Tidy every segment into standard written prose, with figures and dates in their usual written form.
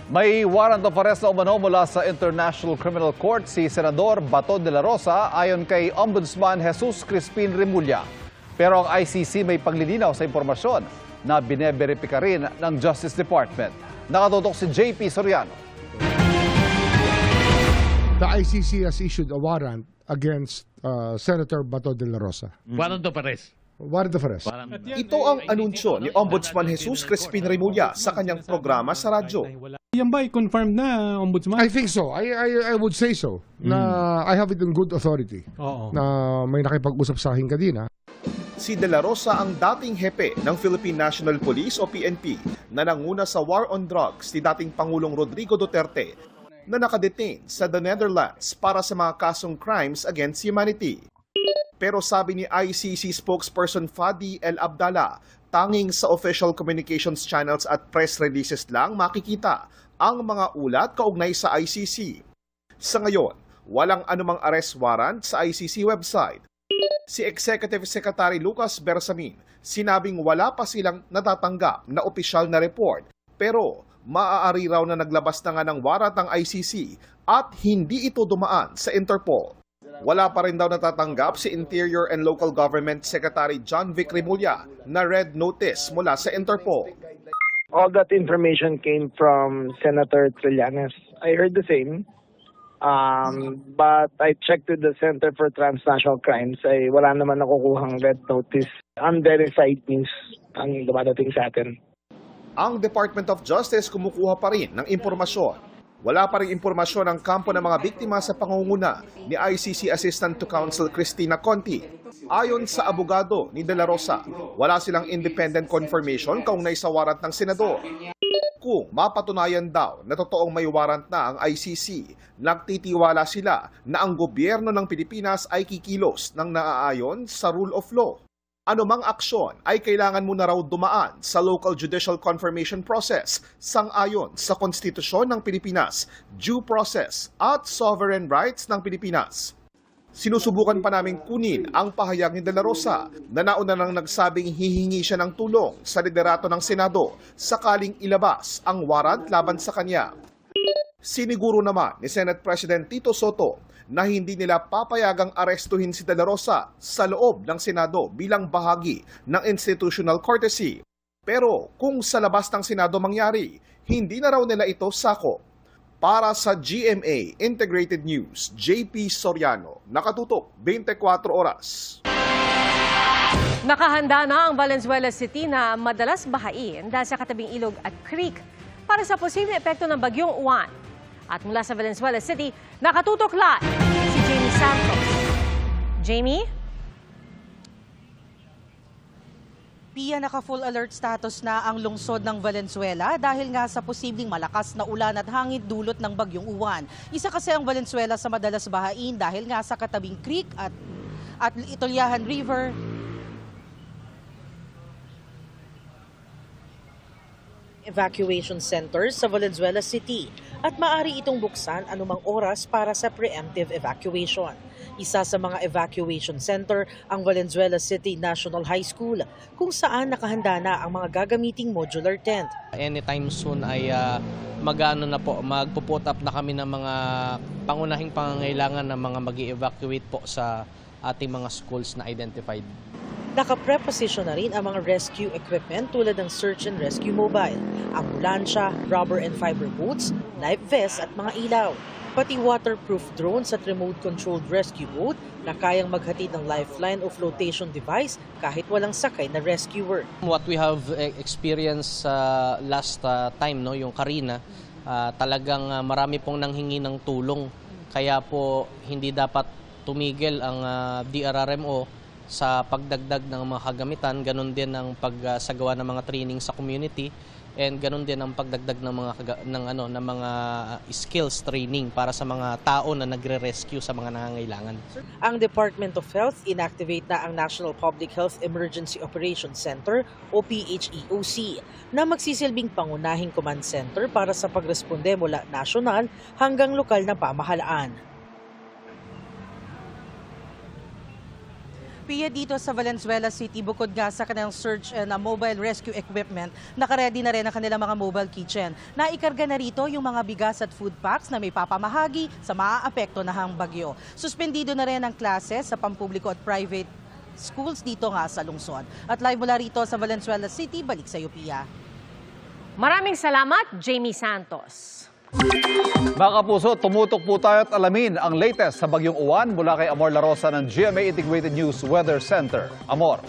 May warrant of arrest na umano mula sa International Criminal Court si Senador Bato de la Rosa ayon kay Ombudsman Jesus Crispin Remulla. Pero ang ICC may paglilinaw sa impormasyon na bineberipika rin ng Justice Department. Nakatutok si JP Soriano. The ICC has issued a warrant against Senator Bato de la Rosa. Warrant of arrest. Warrant of arrest. Ito ang anunsyo ni Ombudsman Jesus Crispin Remulla sa kanyang programa sa radyo. Yan ba confirmed na, Ombudsman? I think so. I would say so. Na I have it in good authority. Oo. Na may nakipag-usap sa akin kanina. Si De La Rosa ang dating hepe ng Philippine National Police o PNP na nanguna sa war on drugs ni dating Pangulong Rodrigo Duterte na nakadetain sa the Netherlands para sa mga kasong crimes against humanity. Pero sabi ni ICC spokesperson Fadi El Abdallah, tanging sa official communications channels at press releases lang makikita ang mga ulat kaugnay sa ICC. Sa ngayon, walang anumang arrest warrant sa ICC website. Si Executive Secretary Lucas Bersamin sinabing wala pa silang natatanggap na opisyal na report pero maaari raw na naglabas na nga ng warrant ang ICC at hindi ito dumaan sa Interpol. Wala pa rin daw natatanggap si Interior and Local Government Secretary John Vic Remulla na red notice mula sa Interpol. All that information came from Senator Trillanes. I heard the same. But I checked with the Center for Transnational Crimes. Ay wala naman nakukuhang red notice. Unverified news ang dumadating sa atin. Ang Department of Justice kumukuha pa rin ng impormasyon. Wala pa rin impormasyon ang kampo ng mga biktima sa pangunguna ni ICC Assistant to Counsel Cristina Conti. Ayon sa abogado ni De La Rosa, wala silang independent confirmation kaugnay sa warrant ng senador. Kung mapatunayan daw na totoong may warrant na ang ICC, nagtitiwala sila na ang gobyerno ng Pilipinas ay kikilos ng naaayon sa rule of law. Anumang aksyon ay kailangan mo na raw dumaan sa local judicial confirmation process sang-ayon sa Konstitusyon ng Pilipinas, due process at sovereign rights ng Pilipinas. Sinusubukan pa namin kunin ang pahayag ni De La Rosa na nauna nang nagsabing hihingi siya ng tulong sa liderato ng Senado sakaling ilabas ang warrant laban sa kanya. Siniguro naman ni Senate President Tito Soto na hindi nila papayagang arestuhin si De La Rosa sa loob ng Senado bilang bahagi ng institutional courtesy. Pero kung sa labas ng Senado mangyari, hindi na raw nila ito sako. Para sa GMA Integrated News, JP Soriano, nakatutok 24 oras. Nakahanda na ang Valenzuela City na madalas bahain dahil sa katabing ilog at creek para sa posibleng epekto ng bagyong Juan. At mula sa Valenzuela City, nakatutok live si Jamie Santos. Jamie? Pia, naka-full alert status na ang lungsod ng Valenzuela dahil nga sa posibleng malakas na ulan at hangin dulot ng bagyong Uwan. Isa kasi ang Valenzuela sa madalas bahain dahil nga sa katabing creek at Itolyahan River. Evacuation centers sa Valenzuela City at maaari itong buksan anumang oras para sa preemptive evacuation. Isa sa mga evacuation center ang Valenzuela City National High School kung saan nakahanda na ang mga gagamiting modular tent. Anytime soon ay magpo-put up na kami ng mga pangunahing pangangailangan ng mga mag-evacuate po sa ating mga schools na identified. Naka-preposition na rin ang mga rescue equipment tulad ng search and rescue mobile, ambulansya, rubber and fiber boots, life vests at mga ilaw. Pati waterproof drones at remote-controlled rescue boat na kayang maghatid ng lifeline o flotation device kahit walang sakay na rescuer. What we have experienced last time, yung Karina, talagang marami pong nanghingi ng tulong. Kaya po hindi dapat tumigil ang DRRMO sa pagdagdag ng mga kagamitan, ganun din ang pagsagawa ng mga training sa community, and ganun din ang pagdagdag ng mga skills training para sa mga tao na nagre-rescue sa mga nangangailangan. Ang Department of Health inactivate na ang National Public Health Emergency Operations Center o PHEOC na magsisilbing pangunahing command center para sa pagresponde mula nasyonal hanggang lokal na pamahalaan. Pia, dito sa Valenzuela City, bukod nga sa kanilang search and mobile rescue equipment, nakaredy na rin ang kanilang mga mobile kitchen. Naikarga na rito yung mga bigas at food packs na may papamahagi sa maaapekto na hang bagyo. Suspendido na rin ang klase sa pampubliko at private schools dito nga sa lungsod. At live mula rito sa Valenzuela City, balik sa iyo, Pia. Maraming salamat, Jamie Santos. Mga kapuso, tumutok po tayo at alamin ang latest sa Bagyong Uwan mula kay Amor La Rosa ng GMA Integrated News Weather Center. Amor.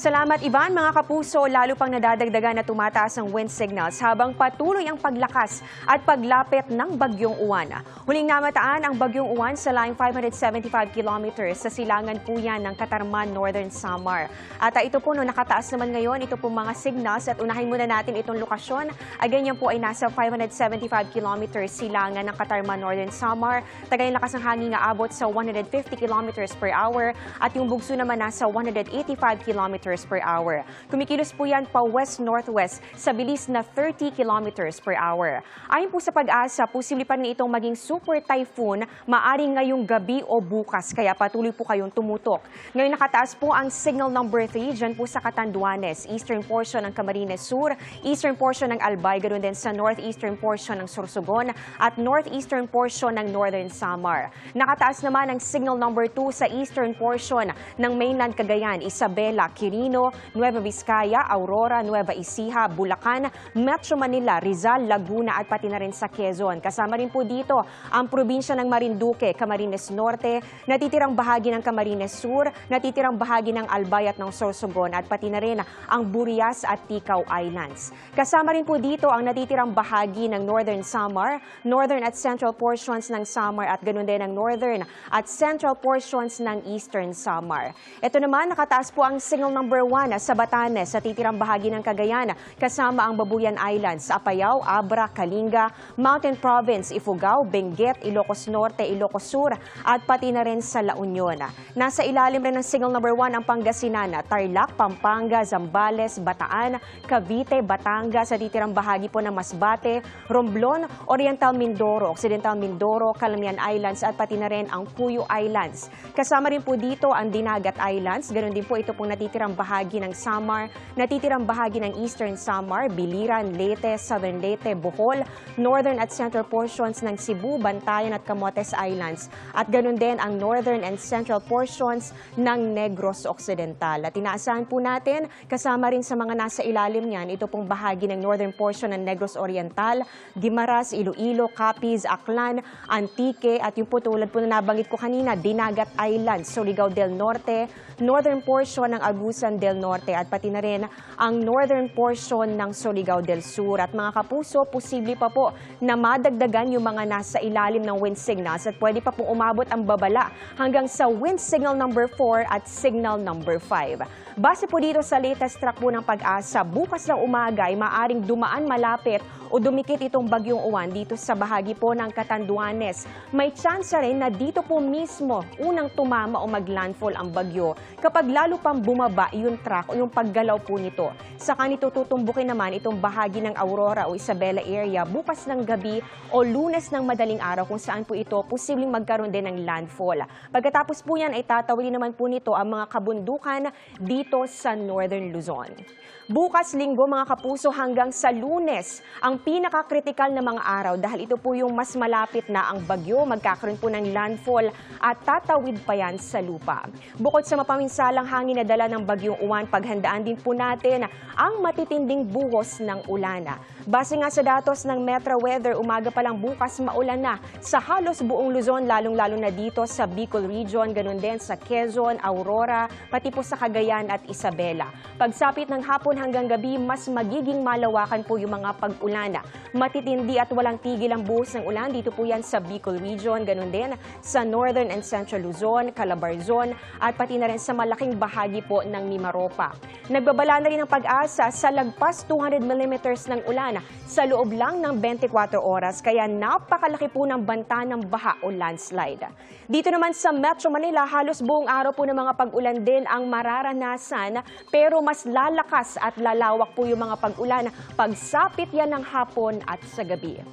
Salamat, Ivan. Mga kapuso, lalo pang nadadagdagan na tumataas ang wind signals habang patuloy ang paglakas at paglapit ng Bagyong Uwan. Huling namataan ang Bagyong Uwan sa laing 575 kilometers sa silangan po yan ng Katarman, Northern Samar. At ito po, no, nakataas naman ngayon, ito po mga signals at unahin muna natin itong lokasyon. Again, yan po ay nasa 575 kilometers silangan ng Katarman, Northern Samar. Tagay lakas ng hangin nga abot sa 150 kilometers per hour at yung bugso naman nasa 185 kilometers per hour. Kumikilos po yan pa west-northwest sa bilis na 30 kilometers per hour. Ayon po sa pag-asa, posible pa rin itong maging super typhoon maaring ngayong gabi o bukas, kaya patuloy po kayong tumutok. Ngayon nakataas po ang signal number 3 dyan po sa Catanduanes, eastern portion ng Camarines Sur, eastern portion ng Albay, ganoon din sa northeastern portion ng Sorsogon at northeastern portion ng Northern Samar. Nakataas naman ang signal number 2 sa eastern portion ng mainland Cagayan, Isabela, Quirino, Nueva Vizcaya, Aurora, Nueva Ecija, Bulacan, Metro Manila, Rizal, Laguna at pati na rin sa Quezon. Kasama rin po dito ang probinsya ng Marinduque, Camarines Norte, natitirang bahagi ng Camarines Sur, natitirang bahagi ng Albay at ng Sorsogon at pati na rin ang Burias at Ticao Islands. Kasama rin po dito ang natitirang bahagi ng Northern Samar, Northern at Central portions ng Samar at ganoon din ang Northern at Central portions ng Eastern Samar. Ito naman, nakataas po ang signal number 1 sa Batanes sa titirang bahagi ng Cagayan kasama ang Babuyan Islands, Apayao, Abra, Kalinga, Mountain Province, Ifugao, Benguet, Ilocos Norte, Ilocos Sur at pati na rin sa La Union. Nasa ilalim rin ng signal number 1 ang Pangasinan, Tarlac, Pampanga, Zambales, Bataan, Cavite, Batangas sa titirang bahagi po ng Masbate, Romblon, Oriental Mindoro, Occidental Mindoro, Calamian Islands at pati na rin ang Puyo Islands. Kasama rin po dito ang Dinagat Islands, ganoon din po ito pong natitirang bahagi ng Samar, natitirang bahagi ng Eastern Samar, Biliran, Leyte, Southern Leyte, Bohol, Northern at Central portions ng Cebu, Bantayan at Camotes Islands at ganoon din ang Northern and Central portions ng Negros Occidental. At inaasahan po natin, kasama rin sa mga nasa ilalim niyan, ito pong bahagi ng Northern portion ng Negros Oriental, Guimaras, Iloilo, Capiz, Aklan, Antique at yung po tulad po na nabanggit ko kanina, Dinagat Islands, Surigao del Norte, Northern portion ng Agusan del Norte at pati na rin ang northern portion ng Surigao del Sur. At mga kapuso, posible pa po na madagdagan yung mga nasa ilalim ng wind signals at pwede pa pong umabot ang babala hanggang sa wind signal number 4 at signal number 5. Base po dito sa latest track po ng pag-asa, bukas ng umaga ay maaring dumaan malapit o dumikit itong Bagyong Uwan dito sa bahagi po ng Catanduanes. May chance rin na dito po mismo unang tumama o maglandfall ang bagyo kapag lalo pang bumaba yung track o yung paggalaw po nito. Saka nito tutumbukin naman itong bahagi ng Aurora o Isabela area bukas ng gabi o Lunes ng madaling araw kung saan po ito posibleng magkaroon din ng landfall. Pagkatapos po yan ay tatawid naman po nito ang mga kabundukan dito sa Northern Luzon. Bukas linggo mga kapuso hanggang sa Lunes ang pinakakritikal na mga araw dahil ito po yung mas malapit na ang bagyo, magkakaroon po ng landfall at tatawid pa yan sa lupa. Bukod sa mapaminsalang hangin na dala ng Bagyong Uwan, paghandaan din po natin ang matitinding buhos ng ulan. Base nga sa datos ng Metro Weather, umaga pa lang bukas maulan na sa halos buong Luzon, lalong-lalo na dito sa Bicol Region, ganun din sa Quezon, Aurora, pati po sa Cagayan at Isabela. Pagsapit ng hapon hanggang gabi, mas magiging malawakan po yung mga pag-ulan. Matitindi at walang tigil ang buhos ng ulan. Dito po yan sa Bicol Region, ganun din sa Northern and Central Luzon, Calabarzon, at pati na rin sa malaking bahagi po ng Mimaropa. Nagbabala na rin ang pag-asa sa lagpas 200 mm ng ulan sa loob lang ng 24 oras, kaya napakalaki po ng banta ng baha o landslide. Dito naman sa Metro Manila, halos buong araw po ng mga pag-ulan din ang mararanasan, pero mas lalakas at lalawak po yung mga pag-ulan pagsapit yan ng hapon hapon at sa gabi.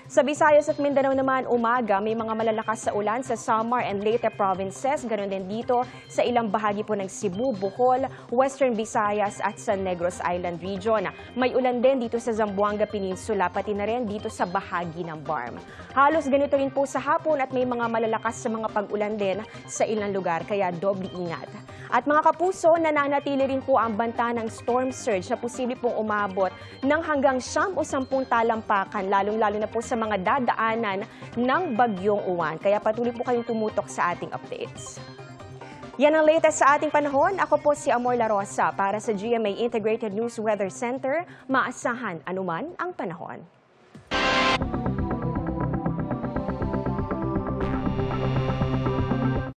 Sa Visayas at Mindanao naman, umaga, may mga malalakas sa ulan sa Samar and Leyte provinces. Ganon din dito sa ilang bahagi po ng Cebu, Bohol, Western Visayas at sa Negros Island region. May ulan din dito sa Zamboanga Peninsula, pati na rin dito sa bahagi ng Barm. Halos ganito rin po sa hapon at may mga malalakas sa mga pag-ulan din sa ilang lugar, kaya doble ingat. At mga kapuso, nananatili rin po ang banta ng storm surge na posible pong umabot ng hanggang 10 o 10 talampakan, lalong-lalo na po sa mga dadaanan ng Bagyong Uwan. Kaya patuloy po kayong tumutok sa ating updates. Yan ang latest sa ating panahon. Ako po si Amor La Rosa para sa GMA Integrated News Weather Center. Maasahan anuman ang panahon.